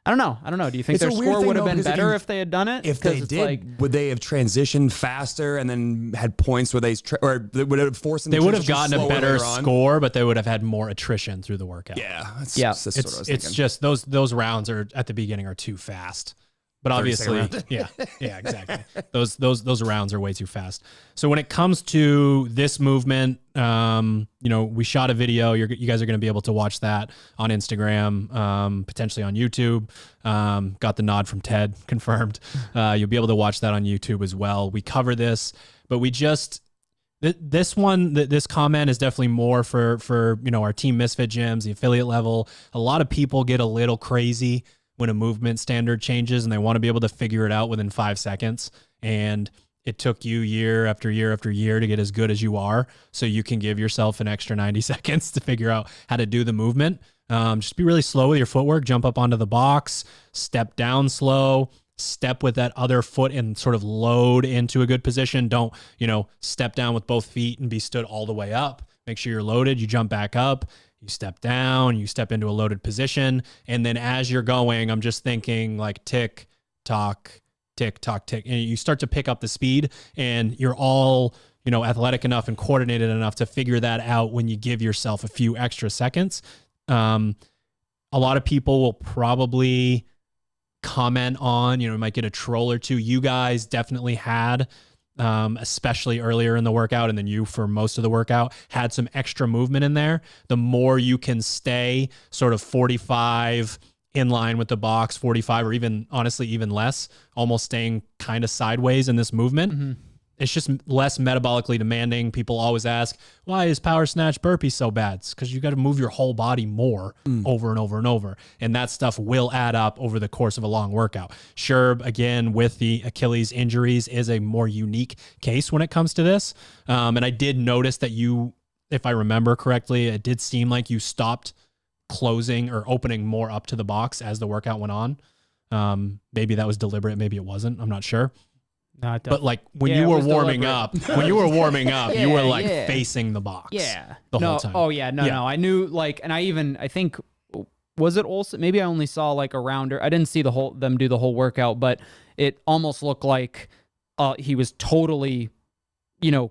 I don't know. Do you think their score would have been better if they had done it? If they did, would they have transitioned faster and then had points where or would it have forced them? They would have gotten a better score, but they would have had more attrition through the workout. Yeah, that's it's just those rounds are at the beginning are too fast. But obviously, yeah, exactly. Those rounds are way too fast. So when it comes to this movement, we shot a video. You guys are going to be able to watch that on Instagram, potentially on YouTube. Got the nod from Ted, confirmed. You'll be able to watch that on YouTube as well. We cover this, but this comment is definitely more for our Team Misfit gyms, the affiliate level. A lot of people get a little crazy when a movement standard changes, and they want to be able to figure it out within 5 seconds. And it took you year after year after year to get as good as you are, so you can give yourself an extra 90 seconds to figure out how to do the movement. Just be really slow with your footwork, jump up onto the box, step down slow, step with that other foot and sort of load into a good position. Don't, step down with both feet and be stood all the way up. Make sure you're loaded. You jump back up. You step down, you step into a loaded position. And then as you're going, I'm just thinking like tick, tock, tick, tock, tick. And you start to pick up the speed, and you're all, athletic enough and coordinated enough to figure that out when you give yourself a few extra seconds. A lot of people will probably comment on, might get a troll or two. You guys definitely had, especially earlier in the workout, and then you for most of the workout had some extra movement in there. The more you can stay sort of 45 in line with the box, 45, or even honestly even less, almost staying kind of sideways in this movement. It's just less metabolically demanding. People always ask, why is power snatch burpee so bad? It's because you got to move your whole body more over and over and over. And that stuff will add up over the course of a long workout. Sure, again, with the Achilles injuries is a more unique case when it comes to this. And I did notice that you, if I remember correctly, it did seem like you stopped closing or opening more up to the box as the workout went on. Maybe that was deliberate. Maybe it wasn't. I'm not sure. But like when you were warming up, you were like facing the box. Yeah. The whole time. Oh yeah. No. I knew, like, and I think was it Olsen? Maybe I only saw like a rounder. I didn't see them do the whole workout, but it almost looked like he was totally,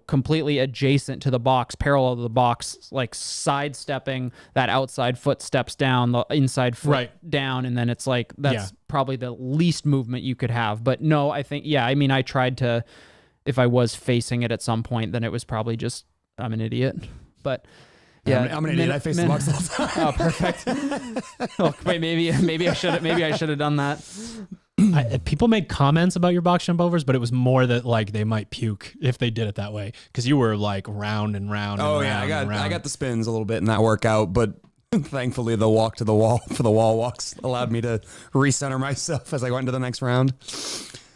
completely adjacent to the box, parallel to the box, like sidestepping that outside foot steps down, the inside foot down, and then it's like that's probably the least movement you could have. But no, I think I tried to. If I was facing it at some point, then it was probably just I'm an idiot. But yeah, I'm an idiot. I face the box all the time. Oh, perfect. Oh, wait, maybe I should have done that. People made comments about your box jump overs, but it was more that like they might puke if they did it that way, because you were like round and round. Oh and yeah, round I got the spins a little bit in that workout, but thankfully the walk to the wall for the wall walks allowed me to recenter myself as I went into the next round.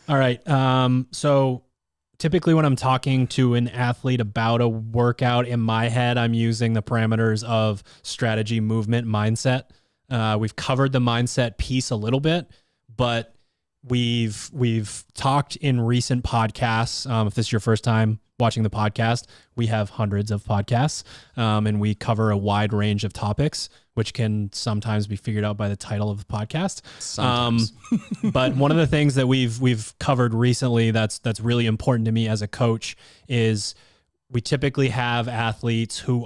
All right. So typically when I'm talking to an athlete about a workout, in my head, I'm using the parameters of strategy, movement, mindset. We've covered the mindset piece a little bit, but we've talked in recent podcasts. If this is your first time watching the podcast, we have hundreds of podcasts, and we cover a wide range of topics, which can sometimes be figured out by the title of the podcast. But one of the things that we've covered recently that's really important to me as a coach is we typically have athletes who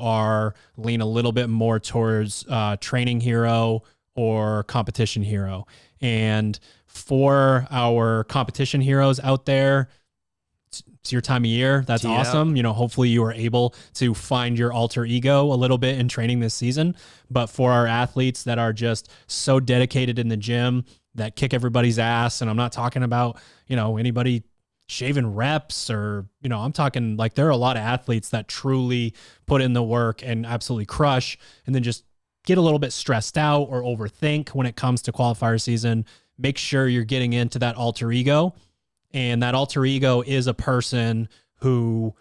lean a little bit more towards training hero or competition hero. And for our competition heroes out there, it's your time of year. That's awesome. Hopefully you are able to find your alter ego a little bit in training this season. But for our athletes that are just so dedicated in the gym, that kick everybody's ass, and I'm not talking about, anybody shaving reps or, I'm talking like there are a lot of athletes that truly put in the work and absolutely crush, and then just get a little bit stressed out or overthink when it comes to qualifier season. Make sure you're getting into that alter ego. And that alter ego is a person who,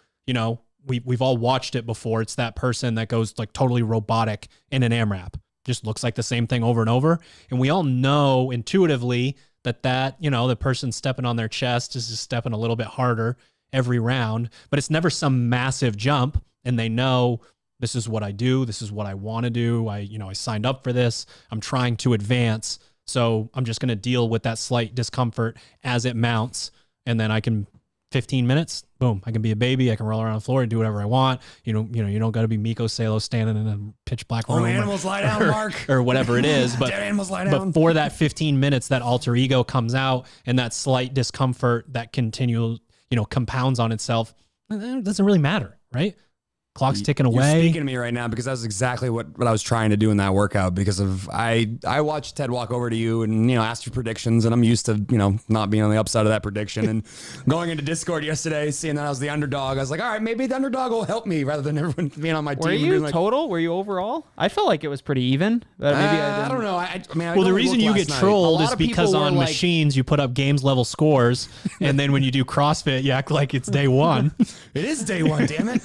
we've all watched it before. It's that person that goes like totally robotic in an AMRAP. Just looks like the same thing over and over. And we all know intuitively that the person stepping on their chest is just stepping a little bit harder every round, but it's never some massive jump. And they know this is what I do. This is what I want to do. I signed up for this. I'm trying to advance. So I'm just going to deal with that slight discomfort as it mounts. And then I can 15 minutes, boom, I can be a baby. I can roll around the floor and do whatever I want. You don't got to be Miko Salo standing in a pitch black room. Animals lie down, Mark. Or whatever it is. But, Dead animals lie down. But for that 15 minutes, that alter ego comes out, and that slight discomfort that compounds on itself, it doesn't really matter, right? Clock's ticking away. You're speaking to me right now because that's exactly what I was trying to do in that workout, because I watched Ted walk over to you and, asked your predictions, and I'm used to, not being on the upside of that prediction. And going into Discord yesterday, seeing that I was the underdog, I was like, all right, maybe the underdog will help me rather than everyone being on my team. Were you total? Were you overall? I felt like it was pretty even. Maybe I don't know. Well, the reason you get trolled is because on machines you put up games level scores, and then when you do CrossFit, you act like it's day one. It is day one, damn it.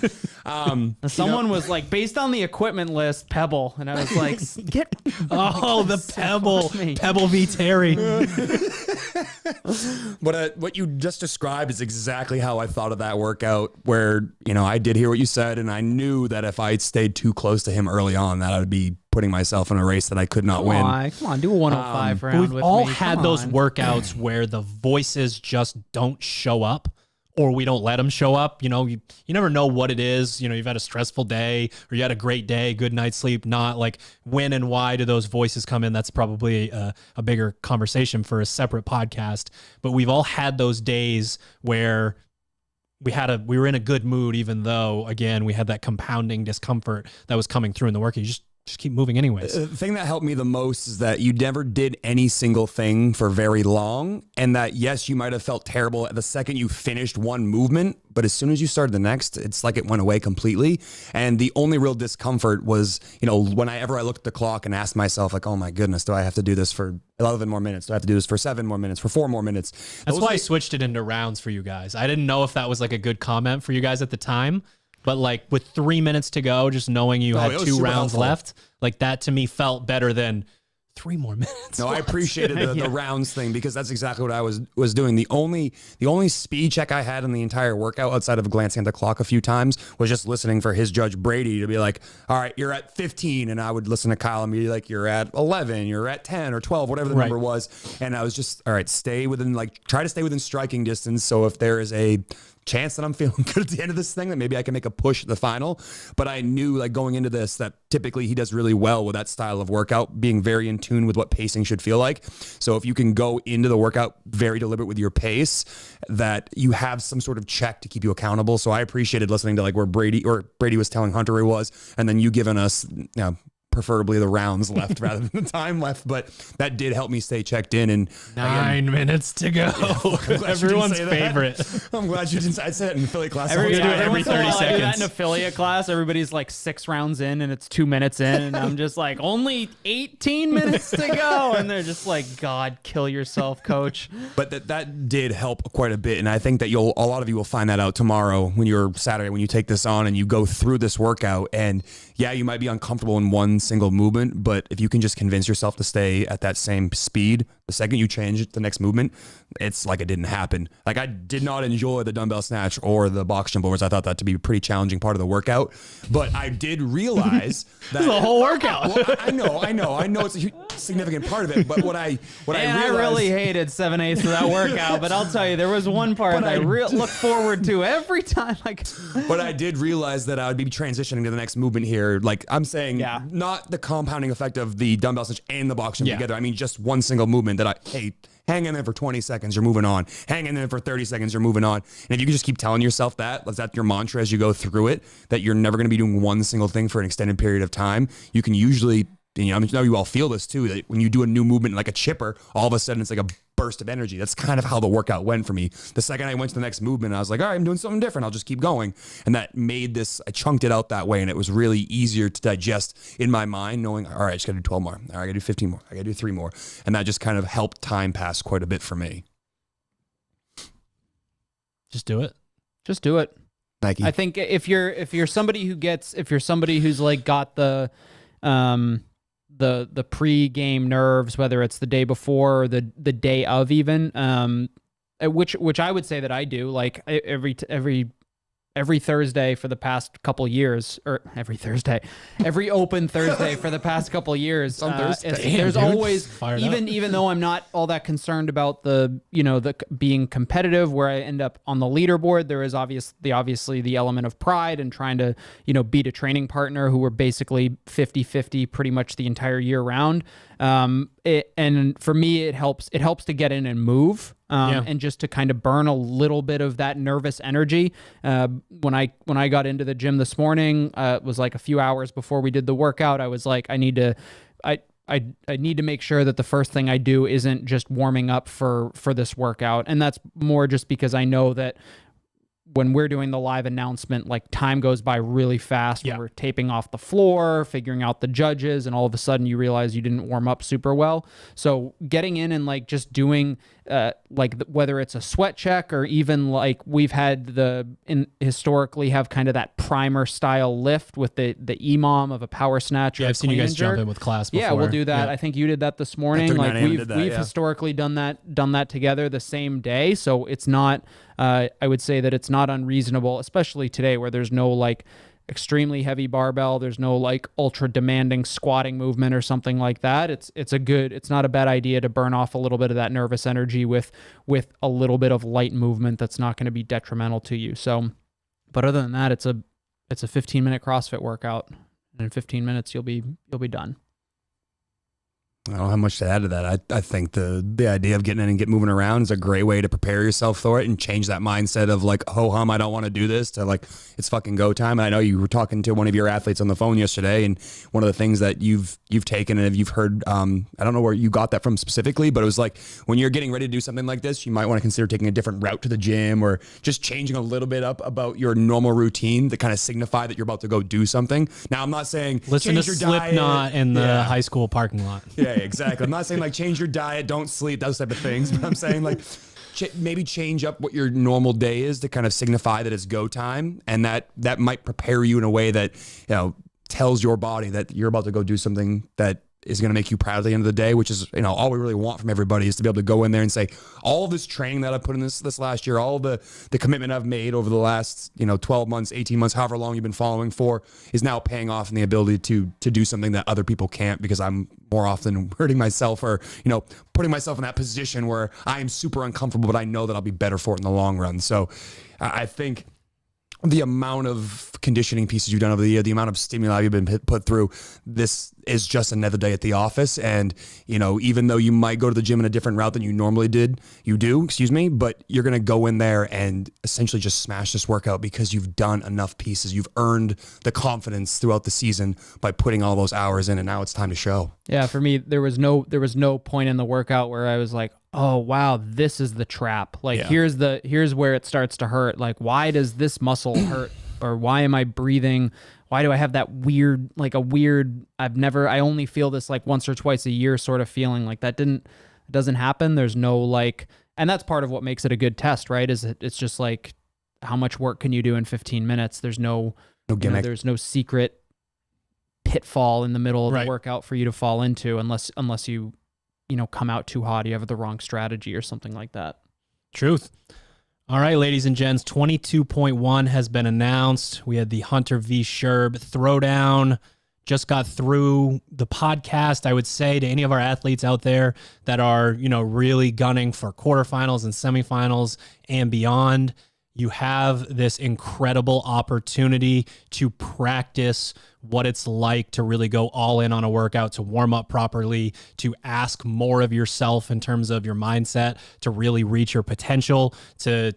Someone was like, based on the equipment list, Pebble, and I was like, get the Pebble v Terry. But what you just described is exactly how I thought of that workout, where I did hear what you said, and I knew that if I stayed too close to him early on, that I would be putting myself in a race that I could not win. Come on, do a 105 round with me. We've all had those workouts where the voices just don't show up, or we don't let them show up. You never know what it is. You've had a stressful day, or you had a great day, good night's sleep, not like when and why do those voices come in? That's probably a bigger conversation for a separate podcast. But we've all had those days where we were in a good mood, even though, again, we had that compounding discomfort that was coming through in the work. You just keep moving anyways. The thing that helped me the most is that you never did any single thing for very long. And that, yes, you might have felt terrible at the second you finished one movement, but as soon as you started the next, it's like it went away completely. And the only real discomfort was, whenever I looked at the clock and asked myself, like, oh my goodness, do I have to do this for 11 more minutes? Do I have to do this for 7 more minutes, for 4 more minutes? That's why I switched it into rounds for you guys. I didn't know if that was like a good comment for you guys at the time. But like with 3 minutes to go, just knowing you had 2 rounds left, like that to me felt better than 3 more minutes. No, I appreciated the rounds thing because that's exactly what I was doing. The only speed check I had in the entire workout outside of glancing at the clock a few times was just listening for his judge Brady to be like, all right, you're at 15. And I would listen to Kyle and be like, you're at 11, you're at 10 or 12, whatever the number was. And I was just, all right, try to stay within striking distance. So if there is a chance that I'm feeling good at the end of this thing, that maybe I can make a push at the final. But I knew like going into this that typically he does really well with that style of workout, being very in tune with what pacing should feel like. So if you can go into the workout very deliberate with your pace, that you have some sort of check to keep you accountable. So I appreciated listening to like where Brady was telling Hunter where he was, and then you giving us, preferably the rounds left rather than the time left, but that did help me stay checked in. And 9 minutes to go. Everyone's favorite. I'm glad you didn't. I said it in Philly class. Every 30 I do that seconds. in affiliate class. Everybody's like 6 rounds in and it's 2 minutes in, and I'm just like, only 18 minutes to go, and they're just like, God, kill yourself, coach. But that did help quite a bit, and I think that a lot of you will find that out tomorrow when you take this on and you go through this workout. And yeah, you might be uncomfortable in one single movement, but if you can just convince yourself to stay at that same speed, the second you change it to the next movement, it's like it didn't happen. Like I did not enjoy the dumbbell snatch or the box jump overs. I thought that to be a pretty challenging part of the workout, but I did realize that the whole workout. Well, I know it's a significant part of it, but what I realized, I really hated 7/8 of that workout, but I'll tell you, there was one part that I look forward to every time. But I did realize that I would be transitioning to the next movement here. Like I'm saying, not the compounding effect of the dumbbell snatch and the box jump together. I mean, just one single movement that hang in there for 20 seconds, you're moving on. Hang in there for 30 seconds, you're moving on. And if you can just keep telling yourself that's your mantra as you go through it, that you're never going to be doing one single thing for an extended period of time, you can usually, I know you all feel this too, that when you do a new movement like a chipper, all of a sudden it's like a burst of energy. That's kind of how the workout went for me. The second I went to the next movement, I was like, all right, I'm doing something different. I'll just keep going. And that made I chunked it out that way. And it was really easier to digest in my mind, knowing, all right, I just got to do 12 more. All right, I got to do 15 more. I got to do 3 more. And that just kind of helped time pass quite a bit for me. Just do it. Just do it. Thank you. I think if you're somebody who's like got the pre-game nerves, whether it's the day before or the day of even, which I would say that I do, like every Thursday for the past couple years, or every open Thursday for the past couple years, there's always, even though I'm not all that concerned about the being competitive where I end up on the leaderboard, there is obviously the element of pride and trying to, beat a training partner who were basically 50-50 pretty much the entire year round. And for me, it helps to get in and move. And just to kind of burn a little bit of that nervous energy. When I got into the gym this morning, it was like a few hours before we did the workout. I was like, I need to make sure that the first thing I do isn't just warming up for this workout. And that's more just because I know that when we're doing the live announcement, like time goes by really fast when we're taping off the floor, figuring out the judges, and all of a sudden you realize you didn't warm up super well. So getting in and like just doing whether it's a sweat check or even like we've had historically have kind of that primer style lift with the EMOM of a power snatch. Yeah, I've seen you guys jump in with class before. Yeah, we'll do that. Yeah. I think you did that this morning. Like we've historically done that together the same day. So it's not, I would say that it's not unreasonable, especially today where there's no like extremely heavy barbell. There's no like ultra demanding squatting movement or something like that. It's not a bad idea to burn off a little bit of that nervous energy with a little bit of light movement that's not going to be detrimental to you. So, but other than that, it's a 15-minute CrossFit workout, and in 15 minutes you'll be done. I don't have much to add to that. I think the idea of getting in and get moving around is a great way to prepare yourself for it and change that mindset of like, ho hum, I don't want to do this, to like, it's fucking go time. And I know you were talking to one of your athletes on the phone yesterday, and one of the things that you've taken and you've heard, I don't know where you got that from specifically, but it was like when you're getting ready to do something like this, you might want to consider taking a different route to the gym or just changing a little bit up about your normal routine to kind of signify that you're about to go do something. Now, I'm not saying listen change to your Slipknot diet. in the high school parking lot. Yeah, exactly. I'm not saying like change your diet, don't sleep, those type of things, but I'm saying like maybe change up what your normal day is to kind of signify that it's go time, and that might prepare you in a way that tells your body that you're about to go do something that is going to make you proud at the end of the day, which is, all we really want from everybody is to be able to go in there and say, all this training that I put in this last year, all the commitment I've made over the last, 12 months, 18 months, however long you've been following for, is now paying off in the ability to do something that other people can't, because I'm more often hurting myself or, putting myself in that position where I am super uncomfortable, but I know that I'll be better for it in the long run. So I think the amount of conditioning pieces you've done over the year, the amount of stimuli you've been put through, this is just another day at the office. And, even though you might go to the gym in a different route than you normally do, but you're going to go in there and essentially just smash this workout because you've done enough pieces. You've earned the confidence throughout the season by putting all those hours in, and now it's time to show. Yeah, for me, there was no point in the workout where I was like, oh wow, this is the trap. Like here's where it starts to hurt. Like, why does this muscle hurt? Or why am I breathing? Why do I have that weird, I only feel this like once or twice a year sort of feeling. Like that doesn't happen. There's no and that's part of what makes it a good test, right? Is it's just like, how much work can you do in 15 minutes? There's no gimmick. There's no secret pitfall in the middle of the workout for you to fall into unless you come out too hot, you have the wrong strategy or something like that. Truth. All right, ladies and gents, 22.1 has been announced. We had the Hunter v. Sherb throwdown. Just got through the podcast. I would say to any of our athletes out there that are, really gunning for quarterfinals and semifinals and beyond, you have this incredible opportunity to practice what it's like to really go all in on a workout, to warm up properly, to ask more of yourself in terms of your mindset, to really reach your potential, to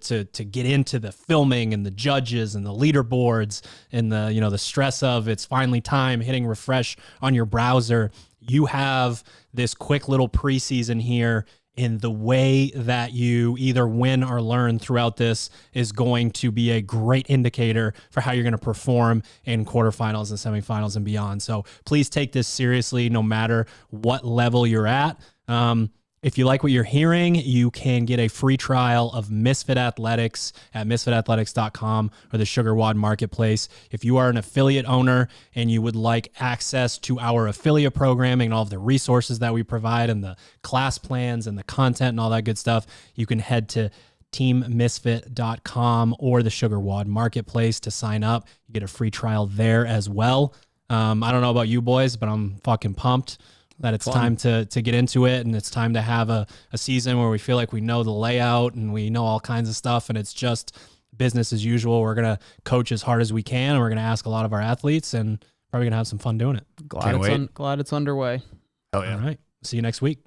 get into the filming and the judges and the leaderboards and the stress of it's finally time, hitting refresh on your browser. You have this quick little preseason here, in the way that you either win or learn throughout this is going to be a great indicator for how you're going to perform in quarterfinals and semifinals and beyond. So please take this seriously, no matter what level you're at. If you like what you're hearing, you can get a free trial of Misfit Athletics at misfitathletics.com or the Sugar WOD Marketplace. If you are an affiliate owner and you would like access to our affiliate programming and all of the resources that we provide and the class plans and the content and all that good stuff, you can head to teammisfit.com or the Sugar WOD Marketplace to sign up. You get a free trial there as well. I don't know about you boys, but I'm fucking pumped that it's time to get into it, and it's time to have a season where we feel like we know the layout and we know all kinds of stuff, and it's just business as usual. We're going to coach as hard as we can, and we're going to ask a lot of our athletes, and probably going to have some fun doing it. Glad it's underway. Oh yeah. All right. See you next week.